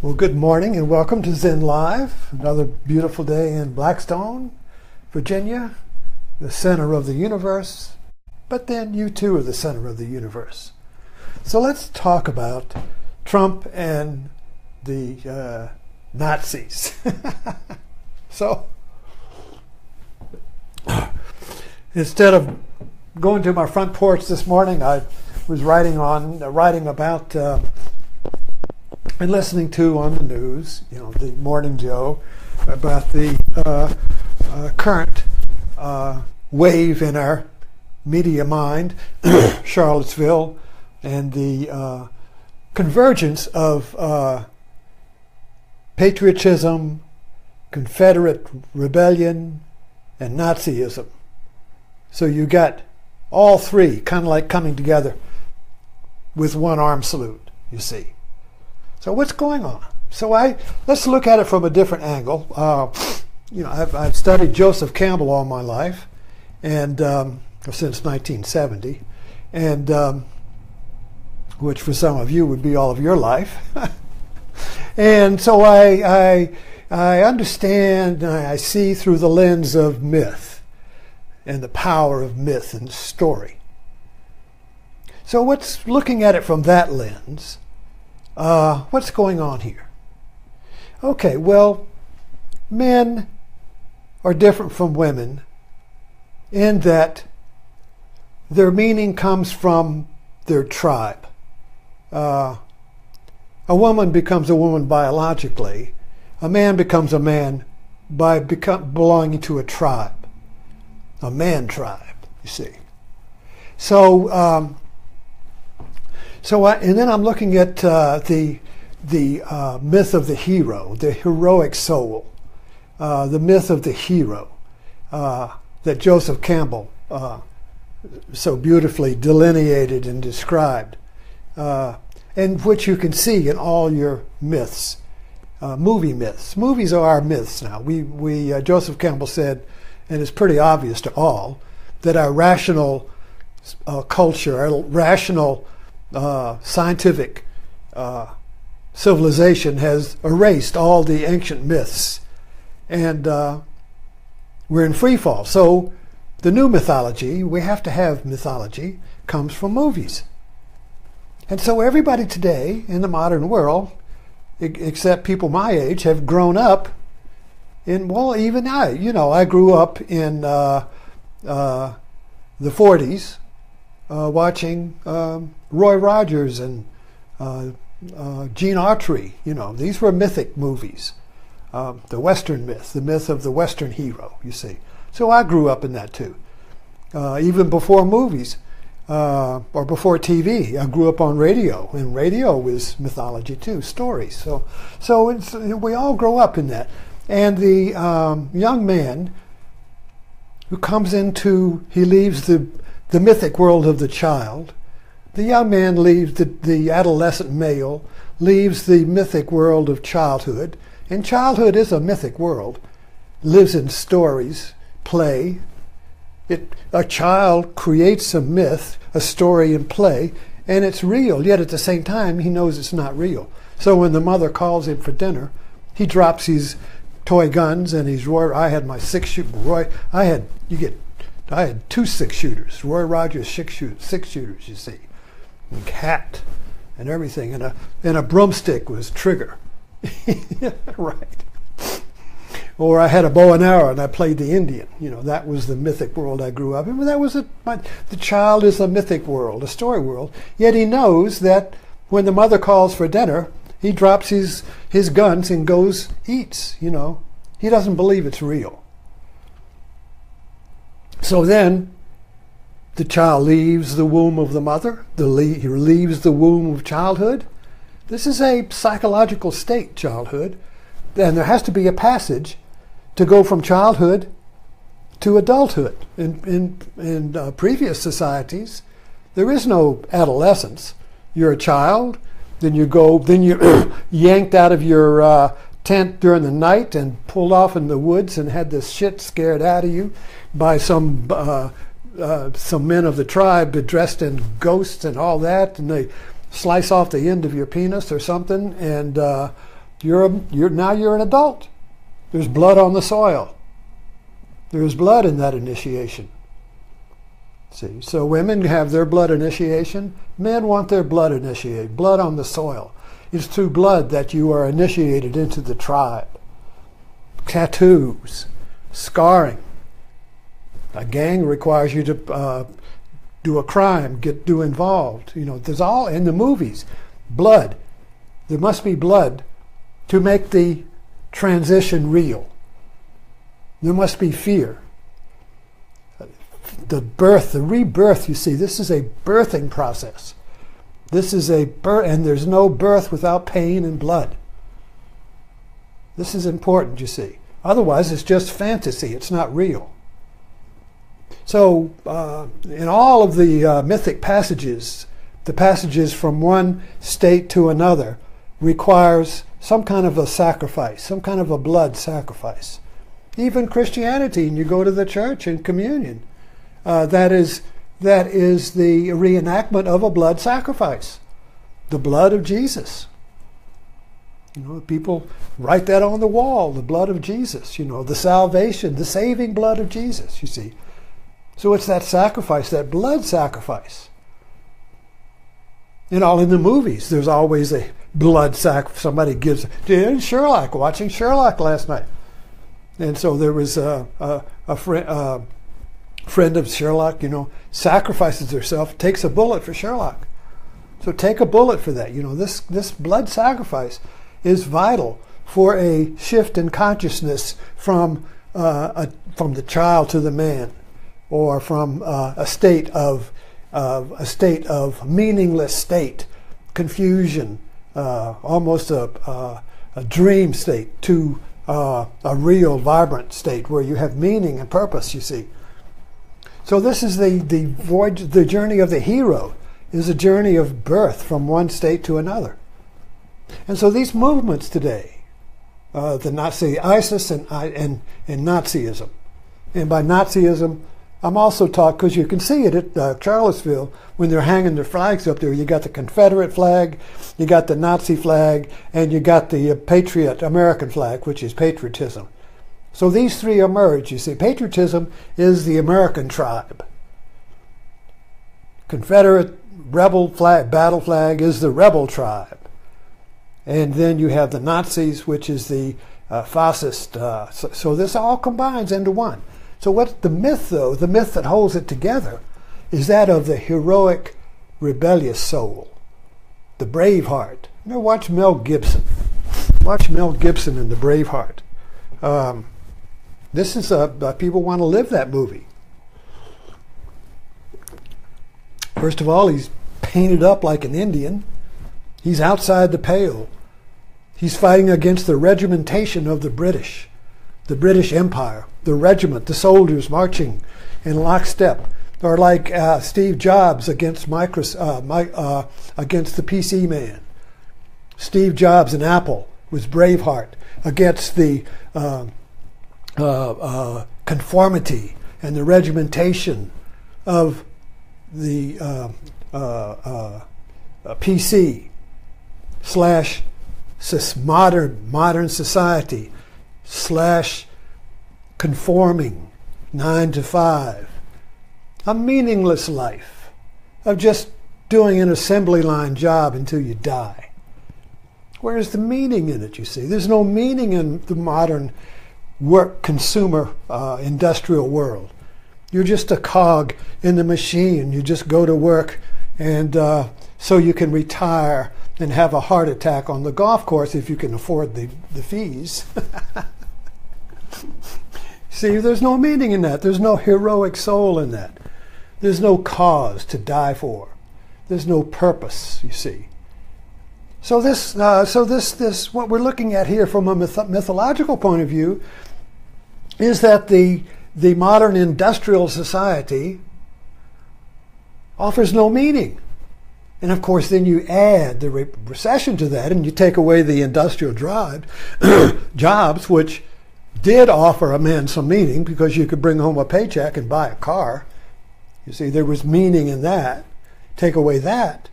Well, good morning and welcome to Zen Live. Another beautiful day in Blackstone, Virginia, the center of the universe. But then you too are the center of the universe. So let's talk about Trump and the Nazis. So instead of going to my front porch this morning, I was writing about and listening to on the news, the Morning Joe, about the current wave in our media mind, Charlottesville, and the convergence of patriotism, Confederate rebellion, and Nazism. So you got all three kind of like coming together with one arm salute, you see. So what's going on? So let's look at it from a different angle. I've studied Joseph Campbell all my life, and since 1970, and which for some of you would be all of your life. And so I understand, I see through the lens of myth and the power of myth and story. So what's looking at it from that lens? What's going on here? Okay, well, men are different from women in that their meaning comes from their tribe. A woman becomes a woman biologically. A man becomes a man by belonging to a tribe, a man tribe, you see. And then I'm looking at the myth of the hero, the heroic soul, the myth of the hero that Joseph Campbell so beautifully delineated and described, and which you can see in all your myths, movie myths. Movies are our myths now. Joseph Campbell said, and it's pretty obvious to all, that our rational culture, our rational scientific civilization has erased all the ancient myths, and we're in free fall. So the new mythology, we have to have mythology, comes from movies. And so everybody today in the modern world, except people my age, have grown up in, well, even I grew up in the 40s watching Roy Rogers and Gene Autry. These were mythic movies. The Western myth, the myth of the Western hero, you see. So I grew up in that too. Even before movies or before TV, I grew up on radio, and radio was mythology too, stories. So we all grow up in that. And the young man who comes he leaves the mythic world of the child. The young man leaves, the adolescent male leaves the mythic world of childhood. And childhood is a mythic world. Lives in stories, play. A child creates a myth, a story in play, and it's real, yet at the same time he knows it's not real. So when the mother calls him for dinner, he drops his toy guns and his I had my I had 2 6-shooters, Roy Rogers 6-shooters, you see, and hat and everything, and a broomstick was trigger. Right. Or I had a bow and arrow and I played the Indian. That was the mythic world I grew up in. But the child is a mythic world, a story world. Yet he knows that when the mother calls for dinner, he drops his guns and eats. He doesn't believe it's real. So then the child leaves the womb of the mother. He leaves the womb of childhood. This is a psychological state, childhood. And there has to be a passage to go from childhood to adulthood. In previous societies, there is no adolescence. You're a child, then you're yanked out of your tent during the night and pulled off in the woods and had this shit scared out of you by some men of the tribe dressed in ghosts and all that, and they slice off the end of your penis or something, and Now you're an adult. There's blood on the soil. There's blood in that initiation. See, so women have their blood initiation. Men want their blood initiated. Blood on the soil. It's through blood that you are initiated into the tribe. Tattoos, scarring. A gang requires you to do a crime, do involved. There's all in the movies. Blood. There must be blood to make the transition real. There must be fear. The birth, the rebirth, you see, this is a birthing process. This is a birth, and there's no birth without pain and blood. This is important, you see. Otherwise, it's just fantasy. It's not real. So, in all of the mythic passages, the passages from one state to another requires some kind of a sacrifice, some kind of a blood sacrifice. Even Christianity, and you go to the church and communion, that is the reenactment of a blood sacrifice, the blood of Jesus. People write that on the wall, the blood of Jesus, the salvation, the saving blood of Jesus, you see. So it's that sacrifice, that blood sacrifice. In the movies, there's always a blood sacrifice. Somebody gives, Sherlock, watching Sherlock last night. And so there was a friend of Sherlock, sacrifices herself, takes a bullet for Sherlock. So take a bullet for that. This blood sacrifice is vital for a shift in consciousness from the child to the man, or from a state of meaningless state, confusion, almost a dream state, to a real, vibrant state where you have meaning and purpose, you see. So this is the voyage, the journey of the hero is a journey of birth from one state to another. And so these movements today, the Nazi, ISIS and Nazism, and by Nazism, I'm also taught, because you can see it at Charlottesville, when they're hanging their flags up there, you got the Confederate flag, you got the Nazi flag, and you got the Patriot American flag, which is patriotism. So these three emerge, you see. Patriotism is the American tribe. Confederate rebel flag, battle flag, is the rebel tribe. And then you have the Nazis, which is the fascist. So this all combines into one. So what's the myth, though? The myth that holds it together is that of the heroic, rebellious soul, the Braveheart. Watch Mel Gibson. Watch Mel Gibson in the Braveheart. This is people want to live that movie. First of all, he's painted up like an Indian. He's outside the pale. He's fighting against the regimentation of the British Empire, the regiment, the soldiers marching in lockstep, or like Steve Jobs against against the PC man. Steve Jobs and Apple was Braveheart against the conformity and the regimentation of the PC slash modern society slash conforming 9 to 5, a meaningless life of just doing an assembly line job until you die. Where's the meaning in it, you see? There's no meaning in the modern work consumer industrial world. You're just a cog in the machine. You just go to work and so you can retire and have a heart attack on the golf course if you can afford the fees. See, there's no meaning in that. There's no heroic soul in that. There's no cause to die for. There's no purpose, you see. So this, what we're looking at here from a mythological point of view is that the modern industrial society offers no meaning. And of course, then you add the recession to that, and you take away the industrial jobs, which did offer a man some meaning because you could bring home a paycheck and buy a car. You see, there was meaning in that. Take away that,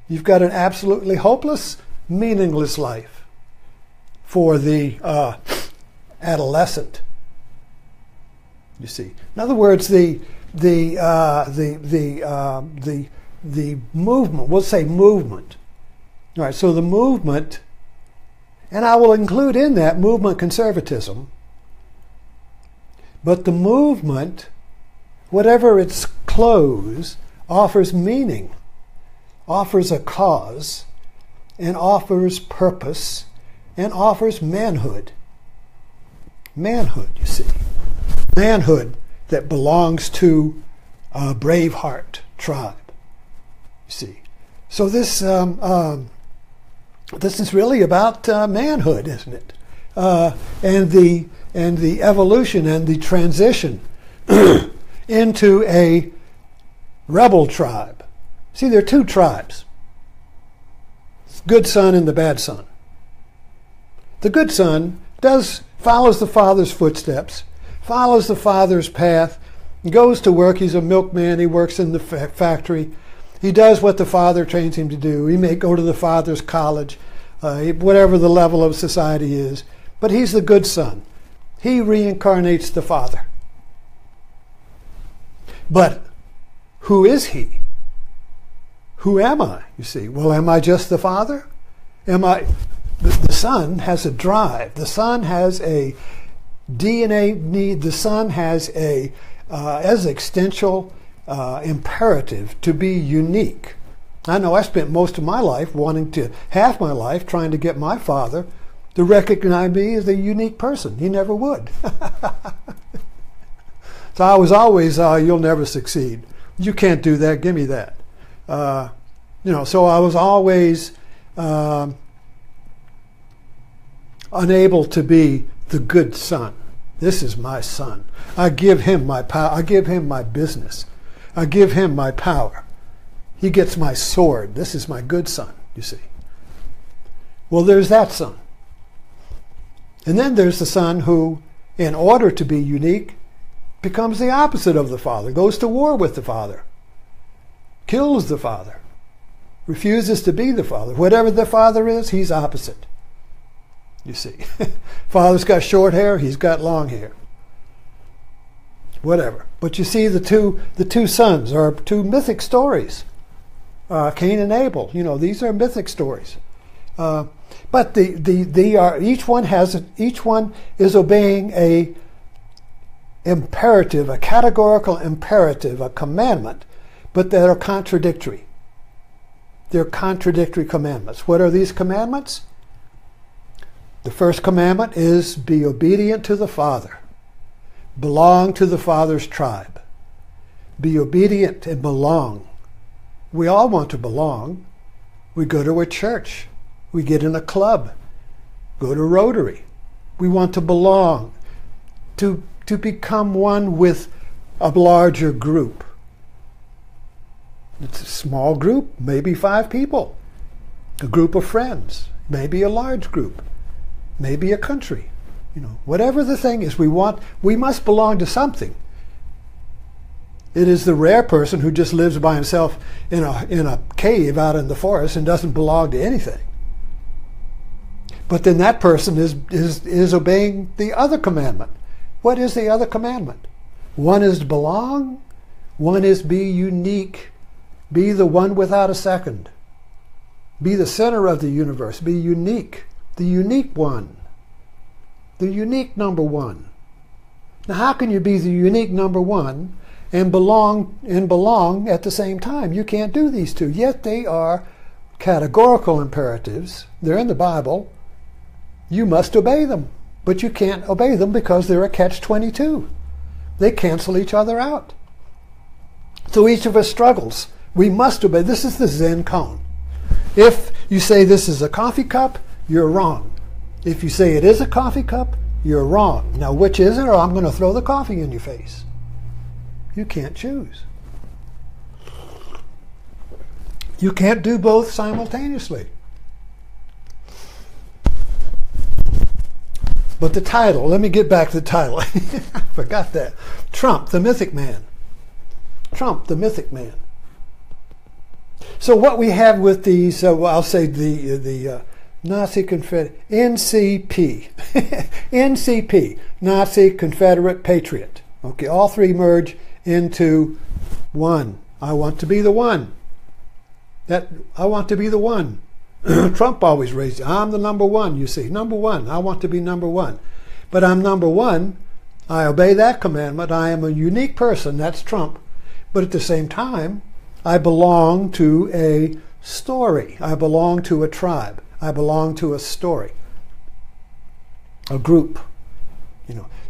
you've got an absolutely hopeless, meaningless life. for the adolescent. You see, in other words, the movement. We'll say movement. All right. So the movement, and I will include in that movement conservatism. But the movement, whatever its close, offers meaning, offers a cause, and offers purpose, and offers manhood. Manhood, you see. Manhood that belongs to a Braveheart tribe, you see. So this is really about manhood, isn't it? And the evolution and the transition into a rebel tribe. See, there are two tribes. Good son and the bad son. The good son follows the father's footsteps, follows the father's path, goes to work. He's a milkman. He works in the factory. He does what the father trains him to do. He may go to the father's college, whatever the level of society is. But he's the good son. He reincarnates the father. But who is he? Who am I? You see, well, am I just the father? The son has a drive. The son has a DNA need. The son has a existential imperative to be unique. I know I spent most of my life half my life trying to get my father to recognize me as a unique person. He never would. So I was always, you'll never succeed. You can't do that. Give me that. So I was always unable to be the good son. This is my son. I give him my power. I give him my business. I give him my power. He gets my sword. This is my good son, you see. Well, there's that son. And then there's the son who, in order to be unique, becomes the opposite of the father, goes to war with the father, kills the father, refuses to be the father. Whatever the father is, he's opposite. You see. Father's got short hair, he's got long hair. Whatever. But you see, the two sons are two mythic stories. Cain and Abel. These are mythic stories. But each one is obeying a imperative, a categorical imperative, a commandment, but that are contradictory. They're contradictory commandments. What are these commandments? The first commandment is be obedient to the Father. Belong to the Father's tribe. Be obedient and belong. We all want to belong. We go to a church. We get in a club. Go to Rotary. We want to belong. To become one with a larger group. It's a small group, maybe 5 people. A group of friends, maybe a large group, maybe a country. Whatever the thing is, we must belong to something. It is the rare person who just lives by himself in a cave out in the forest and doesn't belong to anything. But then that person is obeying the other commandment. What is the other commandment? One is to belong, one is be unique, be the one without a second, be the center of the universe, be unique, the unique one, the unique number one. Now, how can you be the unique number one and belong at the same time? You can't do these two. Yet they are categorical imperatives. They're in the Bible. You must obey them. But you can't obey them because they're a catch-22. They cancel each other out. So each of us struggles. We must obey. This is the Zen cone. If you say this is a coffee cup, you're wrong. If you say it is a coffee cup, you're wrong. Now, which is it, or I'm going to throw the coffee in your face? You can't choose. You can't do both simultaneously. But the title, let me get back to the title. I forgot that. Trump, the Mythic Man. Trump, the Mythic Man. So what we have with these, I'll say the Nazi Confederate, NCP, NCP, Nazi Confederate Patriot. Okay, all three merge into one. I want to be the one. I want to be the one. Trump always raised it. I'm the number one, you see. Number one. I want to be number one. But I'm number one. I obey that commandment. I am a unique person. That's Trump. But at the same time, I belong to a story. I belong to a tribe. I belong to a story. A group.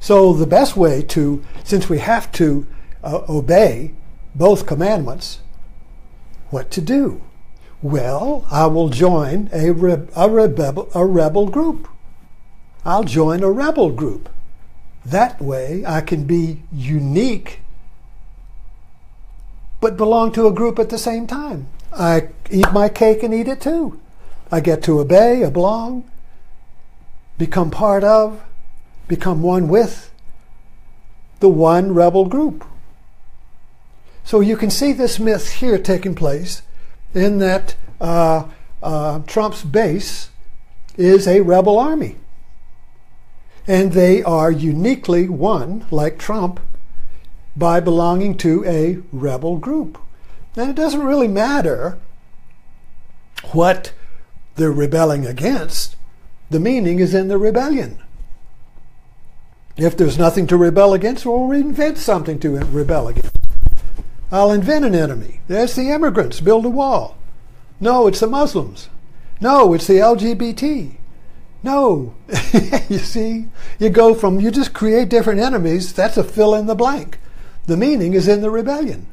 So the best way to, since we have to obey both commandments, what to do? Well, I will join a rebel group. I'll join a rebel group. That way I can be unique, but belong to a group at the same time. I eat my cake and eat it too. I get to obey, belong, become part of, become one with the one rebel group. So you can see this myth here taking place in that Trump's base is a rebel army. And they are uniquely one, like Trump, by belonging to a rebel group. And it doesn't really matter what they're rebelling against. The meaning is in the rebellion. If there's nothing to rebel against, we'll invent something to rebel against. I'll invent an enemy. There's the immigrants. Build a wall. No, it's the Muslims. No, it's the LGBT. No. You see, you just create different enemies. That's a fill in the blank. The meaning is in the rebellion.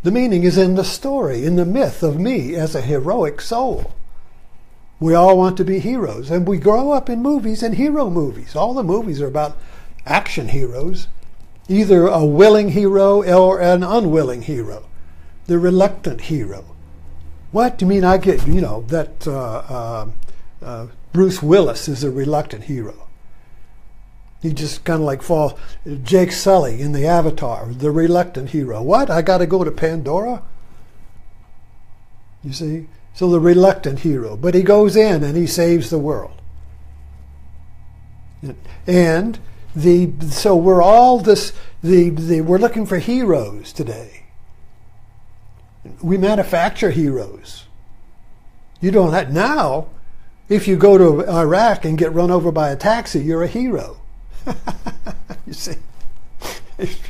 The meaning is in the story, in the myth of me as a heroic soul. We all want to be heroes, and we grow up in movies and hero movies. All the movies are about action heroes, either a willing hero or an unwilling hero, the reluctant hero. What do you mean I get, that Bruce Willis is a reluctant hero? He just kind of like falls. Jake Sully in the Avatar, the reluctant hero. What? I got to go to Pandora? You see? So the reluctant hero. But he goes in and he saves the world. And so we're all this, we're looking for heroes today. We manufacture heroes. You don't have, now, if you go to Iraq and get run over by a taxi, you're a hero. You see, if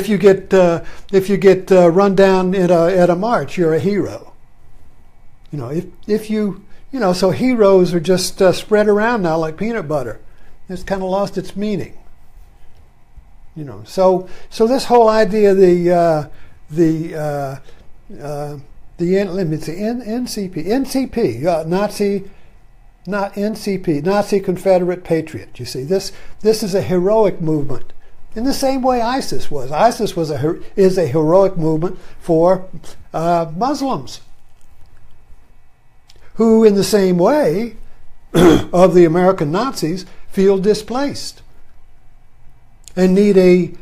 you get run down at a march, you're a hero. So heroes are just spread around now like peanut butter. It's kind of lost its meaning. So this whole idea, NCP, Nazi Confederate Patriot. You see, this is a heroic movement. In the same way ISIS was. ISIS is a heroic movement for Muslims, who, in the same way of the American Nazis, feel displaced and need a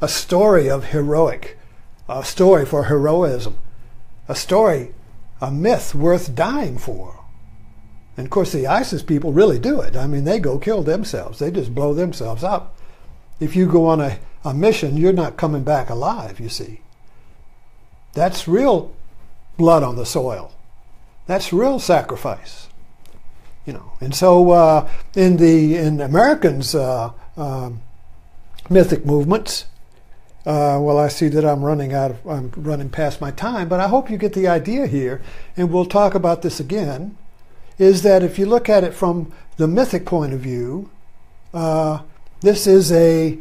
story of a story for heroism, a myth worth dying for. And of course, the ISIS people really do it. I mean, they go kill themselves. They just blow themselves up. If you go on a mission, you're not coming back alive, you see. That's real blood on the soil. That's real sacrifice. And so in Americans' mythic movements, well, I see that I'm running past my time, but I hope you get the idea here, and we'll talk about this again, is that if you look at it from the mythic point of view, this is a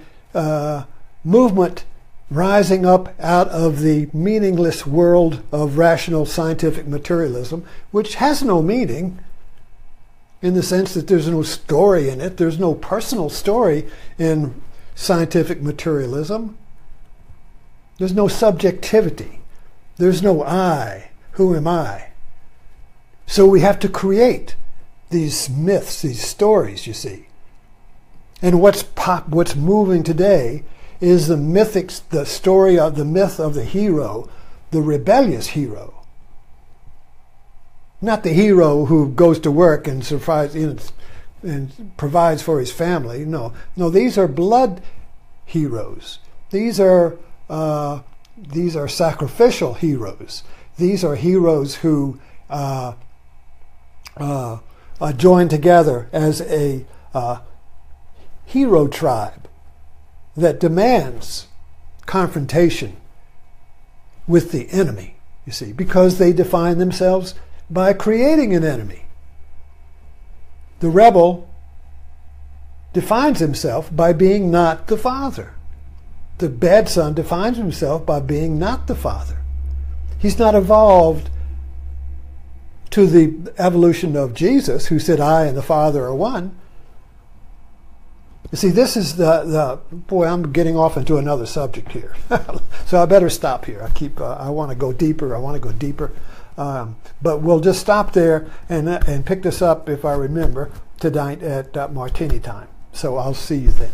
movement rising up out of the meaningless world of rational scientific materialism, which has no meaning in the sense that there's no story in it. There's no personal story in scientific materialism. There's no subjectivity. There's no I. Who am I? So we have to create these myths, these stories, you see. And what's moving today is the story of the myth of the hero, the rebellious hero. not the hero who goes to work and survives, and provides for his family. No, these are blood heroes. These are sacrificial heroes. These are heroes who join together as a hero tribe that demands confrontation with the enemy, you see, because they define themselves by creating an enemy. The rebel defines himself by being not the father. The bad son defines himself by being not the father. He's not evolved to the evolution of Jesus, who said, I and the Father are one. You see, this is boy, I'm getting off into another subject here. So I better stop here. I want to go deeper. But we'll just stop there and pick this up, if I remember, tonight at Martini time. So I'll see you then.